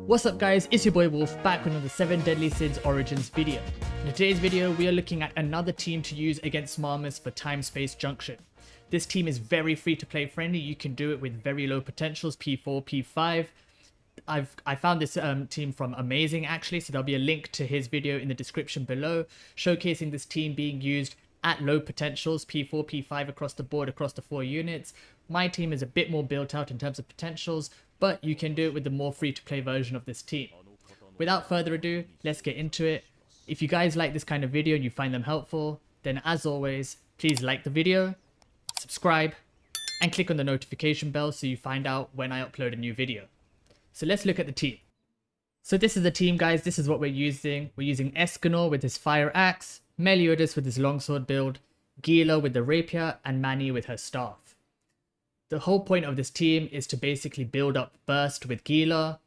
What's up guys, it's your boy Wolf back with another 7 Deadly Sins Origins video. In today's video we are looking at another team to use against Marmas for Time-Space Junction. This team is very free to play friendly, you can do it with very low potentials, P4, P5. I found this team from Amazing actually, so there'll be a link to his video in the description below showcasing this team being used at low potentials, P4, P5 across the board, across the 4 units. My team is a bit more built out in terms of potentials, but you can do it with the more free-to-play version of this team. Without further ado, let's get into it. If you guys like this kind of video and you find them helpful, then as always, please like the video, subscribe, and click on the notification bell so you find out when I upload a new video. So let's look at the team. So this is the team, guys. This is what we're using. We're using Escanor with his fire axe, Meliodas with his longsword build, Gila with the rapier, and Manny with her staff. The whole point of this team is to basically build up burst with Gila,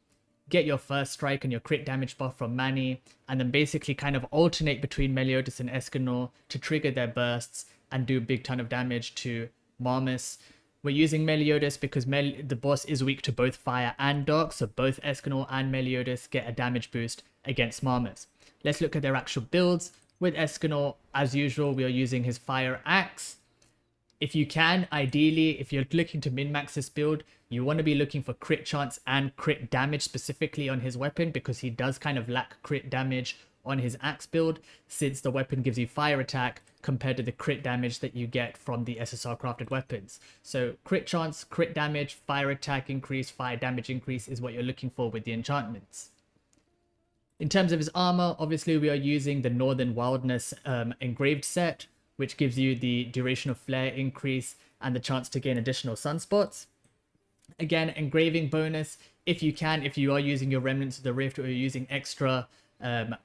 get your first strike and your crit damage buff from Manny, and then basically kind of alternate between Meliodas and Escanor to trigger their bursts and do a big ton of damage to Marmas. We're using Meliodas because the boss is weak to both fire and dark, so both Escanor and Meliodas get a damage boost against Marmas. Let's look at their actual builds. With Escanor, as usual, we are using his fire axe. If you can, ideally, if you're looking to min-max this build, you want to be looking for crit chance and crit damage specifically on his weapon, because he does kind of lack crit damage on his axe build, since the weapon gives you fire attack compared to the crit damage that you get from the SSR crafted weapons. So crit chance, crit damage, fire attack increase, fire damage increase is what you're looking for with the enchantments. In terms of his armor, obviously we are using the Northern Wildness engraved set, which gives you the duration of flare increase and the chance to gain additional sunspots. Again, engraving bonus, if you can, if you are using your Remnants of the Rift or you're using extra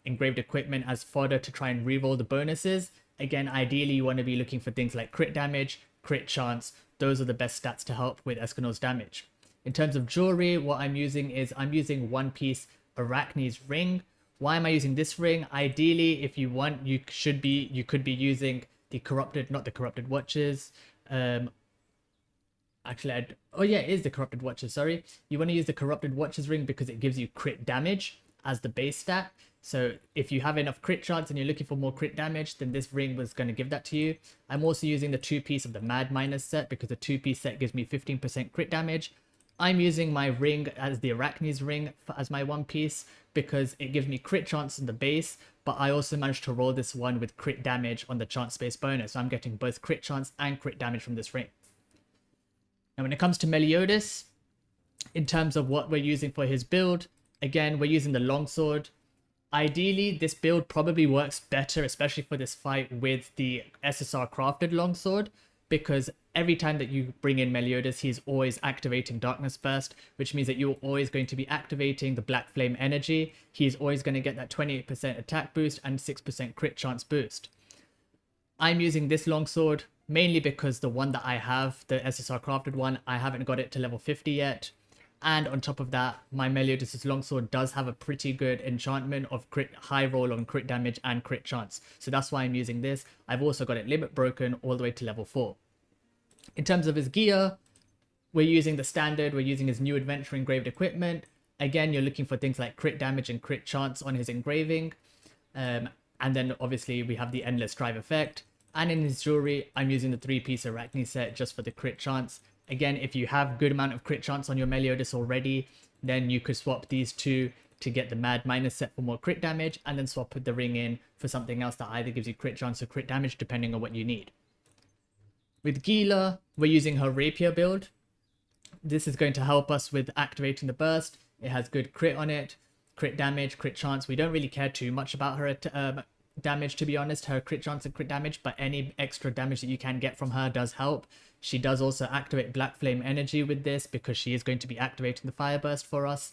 engraved equipment as fodder to try and reroll the bonuses. Again, ideally you want to be looking for things like crit damage, crit chance. Those are the best stats to help with Escanor's damage. In terms of jewelry, what I'm using is I'm using one piece Arachne's ring. Why am I using this ring? Ideally, if you want, you could be using the corrupted, not the corrupted watches. Oh yeah, it is the corrupted watches, sorry. You want to use the corrupted watches ring because it gives you crit damage as the base stat. So if you have enough crit chance and you're looking for more crit damage, then this ring was going to give that to you. I'm also using the 2-piece of the Mad Miners set because the 2-piece set gives me 15% crit damage. I'm using my ring as the Arachne's ring as my 1-piece because it gives me crit chance on the base, but I also managed to roll this one with crit damage on the chance space bonus. So I'm getting both crit chance and crit damage from this ring. Now when it comes to Meliodas, in terms of what we're using for his build, again, we're using the longsword. Ideally, this build probably works better, especially for this fight, with the SSR crafted longsword, because every time that you bring in Meliodas, he's always activating Darkness Burst, which means that you're always going to be activating the Black Flame energy. He's always going to get that 28% attack boost and 6% crit chance boost. I'm using this longsword mainly because the one that I have, the SSR crafted one, I haven't got it to level 50 yet. And on top of that, my Meliodas' longsword does have a pretty good enchantment of high roll on crit damage and crit chance. So that's why I'm using this. I've also got it limit broken all the way to level 4. In terms of his gear, we're using the standard. We're using his new adventure engraved equipment. Again, you're looking for things like crit damage and crit chance on his engraving. And then obviously we have the Endless Drive effect. And in his jewelry, I'm using the 3-piece Arachne set just for the crit chance. Again, if you have good amount of crit chance on your Meliodas already, then you could swap these two to get the Mad Miners set for more crit damage, and then swap the ring in for something else that either gives you crit chance or crit damage depending on what you need. With Gila, we're using her rapier build. This is going to help us with activating the burst. It has good crit on it, crit damage, crit chance. We don't really care too much about her damage, to be honest, her crit chance and crit damage, but any extra damage that you can get from her does help. She does also activate Black Flame energy with this because she is going to be activating the fire burst for us.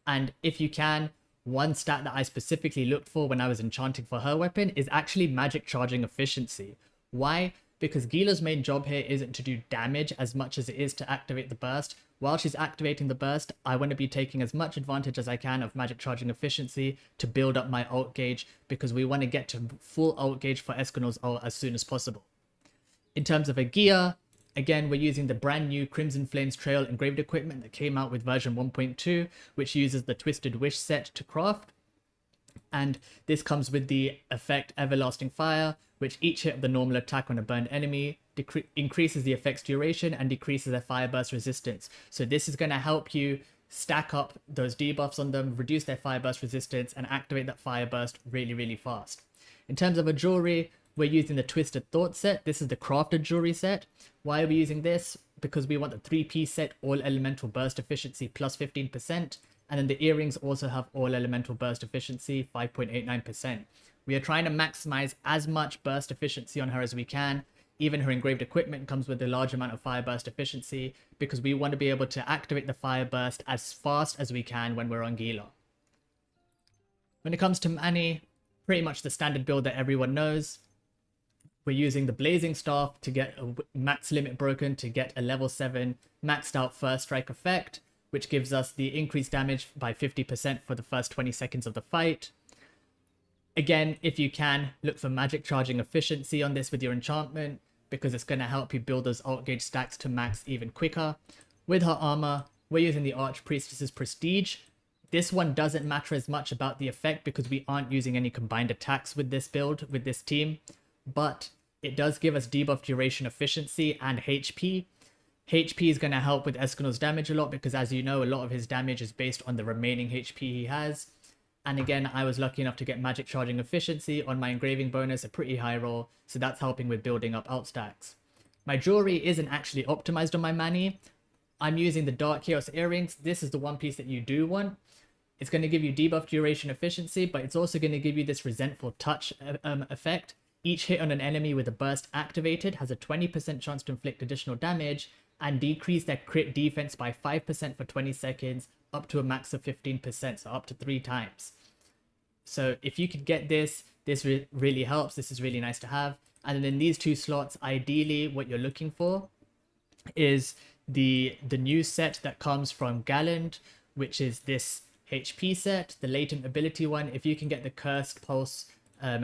And if you can, one stat that I specifically looked for when I was enchanting for her weapon is actually magic charging efficiency. Why? Because Gila's main job here isn't to do damage as much as it is to activate the burst. While she's activating the burst, I want to be taking as much advantage as I can of magic charging efficiency to build up my ult gauge, because we want to get to full ult gauge for Escanor's ult as soon as possible. In terms of a gear, Again, we're using the brand new Crimson Flames Trail engraved equipment that came out with version 1.2, which uses the Twisted Wish set to craft. And this comes with the effect Everlasting Fire, which each hit of the normal attack on a burned enemy increases the effect's duration and decreases their fire burst resistance. So this is going to help you stack up those debuffs on them, reduce their fire burst resistance, and activate that fire burst really, really fast. In terms of a jewelry, we're using the Twisted Thought set. This is the crafted jewelry set. Why are we using this? Because we want the 3-piece set, all elemental burst efficiency plus 15%. And then the earrings also have all elemental burst efficiency, 5.89%. We are trying to maximize as much burst efficiency on her as we can. Even her engraved equipment comes with a large amount of fire burst efficiency because we want to be able to activate the fire burst as fast as we can when we're on Gila. When it comes to Manny, pretty much the standard build that everyone knows. We're using the Blazing Staff to get a max limit broken to get a level 7 maxed out first strike effect, which gives us the increased damage by 50% for the first 20 seconds of the fight. Again, if you can, look for magic charging efficiency on this with your enchantment, because it's going to help you build those alt gauge stacks to max even quicker. With her armor, we're using the Archpriestess's Prestige. This one doesn't matter as much about the effect because we aren't using any combined attacks with this build, with this team, but it does give us debuff duration efficiency and HP. HP is going to help with Escanor's damage a lot because, as you know, a lot of his damage is based on the remaining HP he has. And again, I was lucky enough to get magic charging efficiency on my engraving bonus, a pretty high roll, so that's helping with building up alt stacks. My jewelry isn't actually optimized on my Manny. I'm using the Dark Chaos earrings. This is the one piece that you do want. It's going to give you debuff duration efficiency, but it's also going to give you this resentful touch effect. Each hit on an enemy with a burst activated has a 20% chance to inflict additional damage and decrease their crit defense by 5% for 20 seconds, up to a max of 15%, so up to 3 times. So if you could get this, really helps. This is really nice to have. And then in these 2 slots, ideally what you're looking for is the new set that comes from Galland, which is this HP set, the latent ability one. If you can get the Cursed Pulse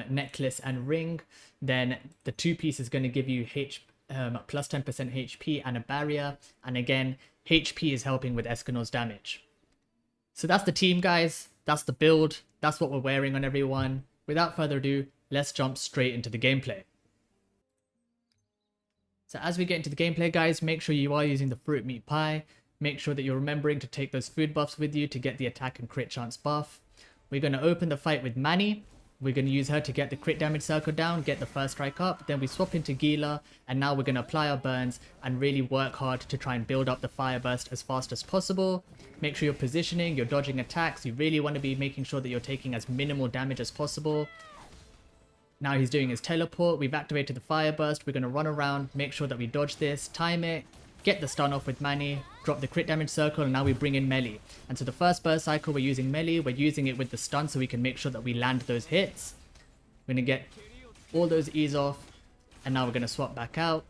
necklace and ring, then the 2-piece is going to give you plus 10% HP and a barrier. And again, HP is helping with Escanor's damage. So that's the team, guys. That's the build. That's what we're wearing on everyone. Without further ado, let's jump straight into the gameplay. So as we get into the gameplay, guys, make sure you are using the fruit meat pie. Make sure that you're remembering to take those food buffs with you to get the attack and crit chance buff. We're going to open the fight with Manny. We're going to use her to get the crit damage circle down, get the first strike up. Then we swap into Gila, and now we're going to apply our burns and really work hard to try and build up the fire burst as fast as possible. Make sure you're positioning, you're dodging attacks. You really want to be making sure that you're taking as minimal damage as possible. Now he's doing his teleport. We've activated the fire burst. We're going to run around, make sure that we dodge this, time it, get the stun off with Manny, drop the crit damage circle, and now we bring in melee. And so the first burst cycle, we're using melee. We're using it with the stun so we can make sure that we land those hits. We're going to get all those E's off, and now we're going to swap back out.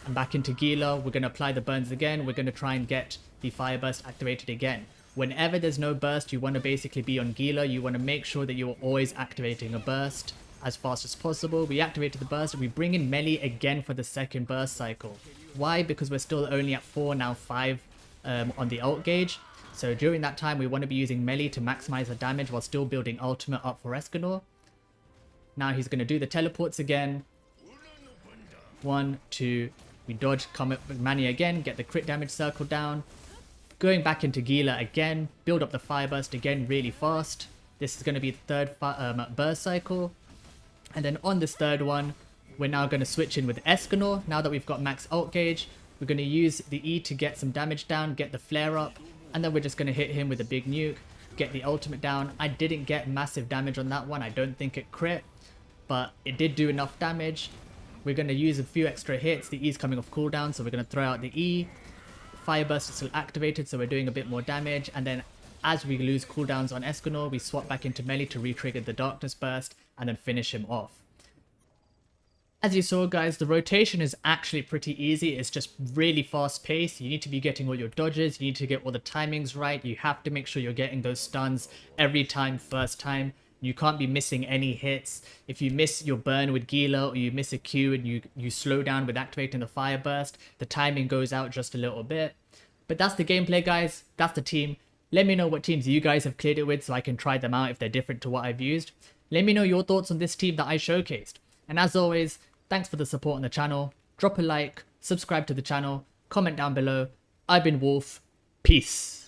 And back into Gila, we're going to apply the burns again. We're going to try and get the fire burst activated again. Whenever there's no burst, you want to basically be on Gila. You want to make sure that you're always activating a burst as fast as possible. We activated the burst and we bring in melee again for the second burst cycle. Why? Because we're still only at 4, now 5 on the alt gauge. So during that time, we want to be using melee to maximize the damage while still building ultimate up for Escanor. Now he's going to do the teleports again. 1, 2, we dodge, come up with Manny again, get the crit damage circle down. Going back into Gila again, build up the fire burst again really fast. This is going to be the third burst cycle. And then on this third one, we're now going to switch in with Escanor. Now that we've got max alt gauge, we're going to use the E to get some damage down, get the flare up, and then we're just going to hit him with a big nuke, get the ultimate down. I didn't get massive damage on that one. I don't think it crit, but it did do enough damage. We're going to use a few extra hits. The E's coming off cooldown, so we're going to throw out the E. Fire burst is still activated, so we're doing a bit more damage. And then as we lose cooldowns on Escanor, we swap back into melee to re-trigger the darkness burst and then finish him off. As you saw, guys, the rotation is actually pretty easy. It's just really fast paced. You need to be getting all your dodges. You need to get all the timings right. You have to make sure you're getting those stuns every time, first time. You can't be missing any hits. If you miss your burn with Gila or you miss a Q and you slow down with activating the fire burst, the timing goes out just a little bit. But that's the gameplay, guys. That's the team. Let me know what teams you guys have cleared it with so I can try them out if they're different to what I've used. Let me know your thoughts on this team that I showcased. And as always, thanks for the support on the channel. Drop a like, subscribe to the channel, comment down below. I've been Wolf. Peace.